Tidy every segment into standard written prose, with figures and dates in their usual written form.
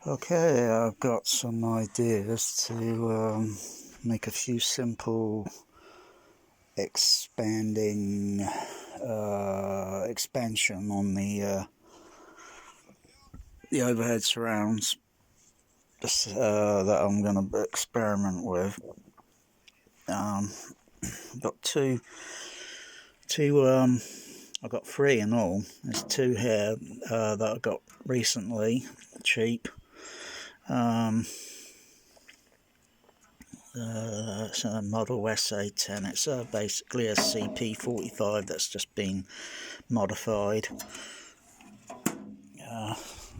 Okay, I've got some ideas to make a few simple expansion on the overhead surrounds that I'm going to experiment with. Got two. I've got three in all. There's two here that I got recently, cheap. It's a Model SA10. It's basically a CP45 that's just been modified.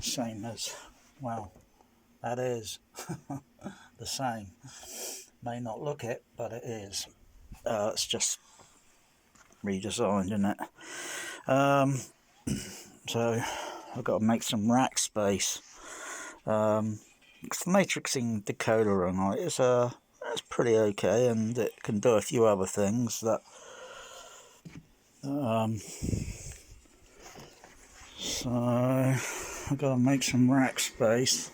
Same as, well, that is the same. May not look it, but it is. It's just redesigned, isn't it? So I've got to make some rack space. The matrixing decoder on it is it's pretty okay, and it can do a few other things that so I've got to make some rack space.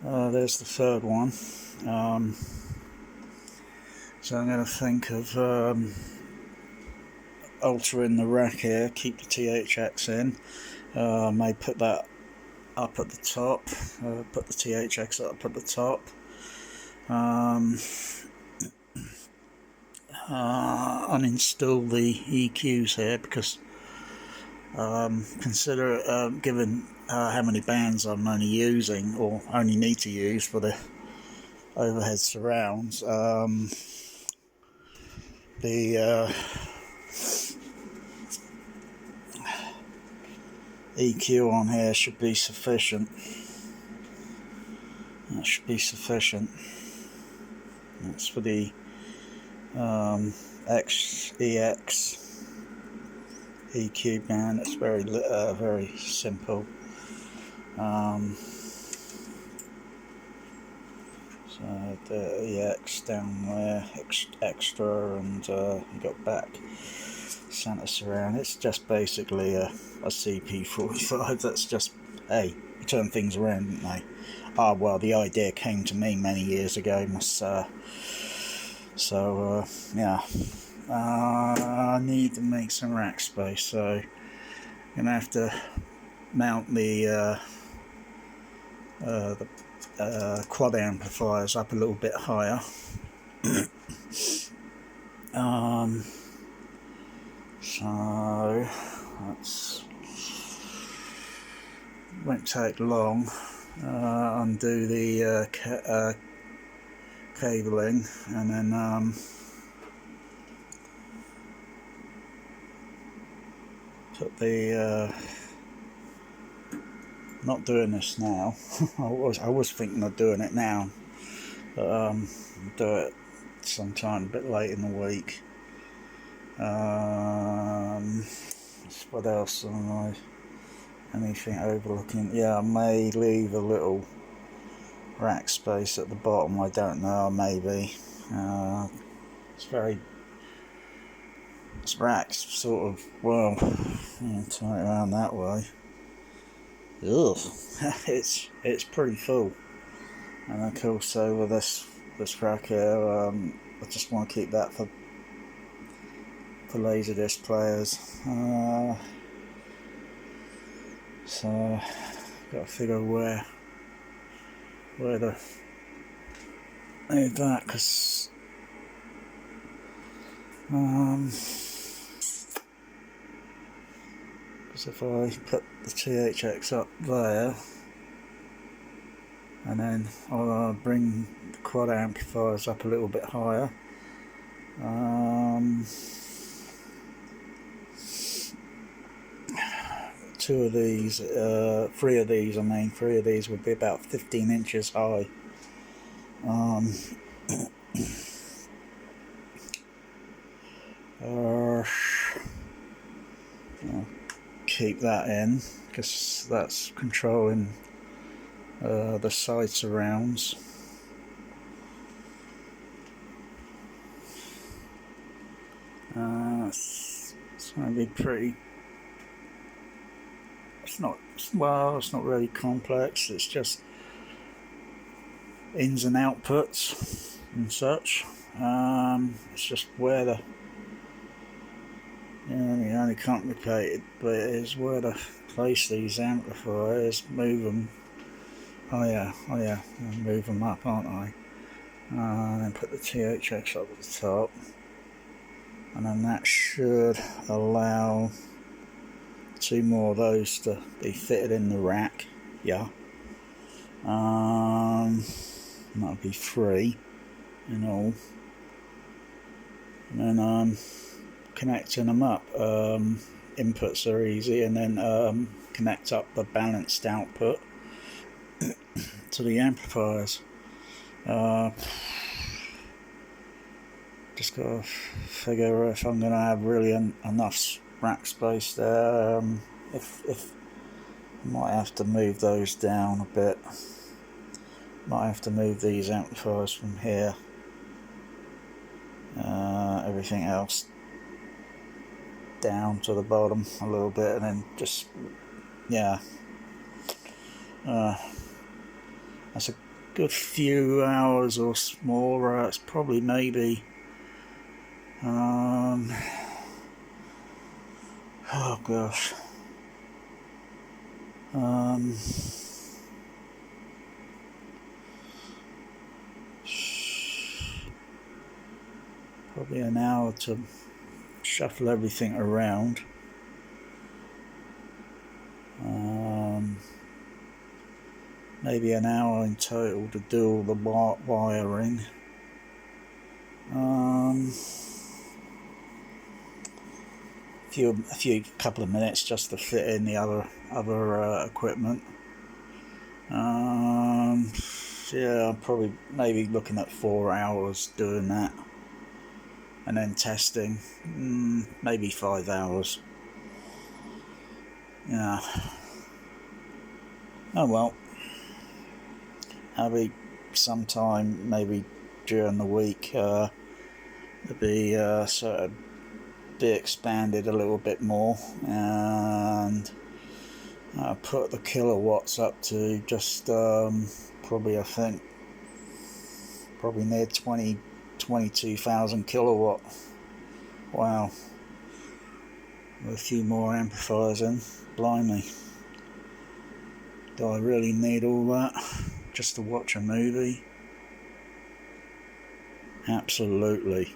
There's the third one. So I'm going to think of altering the rack here, keep the THX in, may put that up at the top, put the THX up at the top, uninstall the EQs here because consider given how many bands I'm only using or only need to use for the overhead surrounds, the EQ on here should be sufficient. That should be sufficient. That's for the XEX EQ band. It's very simple. So the EX down there, extra, and you got back center surround. It's just basically a CP45 that's just, hey, you turn things around, didn't they? Well, the idea came to me many years ago, yeah. I need to make some rack space, so I'm gonna have to mount the quad amplifiers up a little bit higher. So that's won't take long. Undo the cabling, and then put the not doing this now. I was thinking of doing it now, but do it sometime a bit late in the week. What else am I? Anything overlooking? Yeah, I may leave a little rack space at the bottom. I don't know. Maybe this rack's sort of, well, turn it around that way. Ugh, it's pretty full. And of course, with this rack here, I just want to keep that for Laserdisc players. So got to figure where to move that, because if I put the THX up there, and then I'll bring the quad amplifiers up a little bit higher. Three of these would be about 15 inches high. I'll keep that in because that's controlling the side surrounds. It's going to be pretty it's not, well, it's not really complex. It's just ins and outputs and such. It's just where the, the only complicated bit is where to place these amplifiers, move them. Oh yeah, move them up, aren't I? And then put the THX up at the top, and then that should allow 2 more of those to be fitted in the rack. Yeah. That'll be 3 in all. And then connecting them up. Inputs are easy, and then connect up the balanced output to the amplifiers. Just gotta figure if I'm gonna have really enough rack space there. If I might have to move those down a bit. Might have to move these amplifiers from here. Everything else down to the bottom a little bit, and then just, yeah. That's a good few hours or more. It's probably maybe oh gosh, probably an hour to shuffle everything around. Maybe an hour in total to do all the wiring. A few couple of minutes just to fit in the other equipment. Yeah, I'm probably maybe looking at 4 hours doing that, and then testing, maybe 5 hours. Yeah. Oh well. Maybe sometime, maybe during the week, it'll be sort of be expanded a little bit more, and put the kilowatts up to just probably, I think, probably near 22,000 kilowatt. Wow. With a few more amplifiers in, blimey. Do I really need all that just to watch a movie? Absolutely.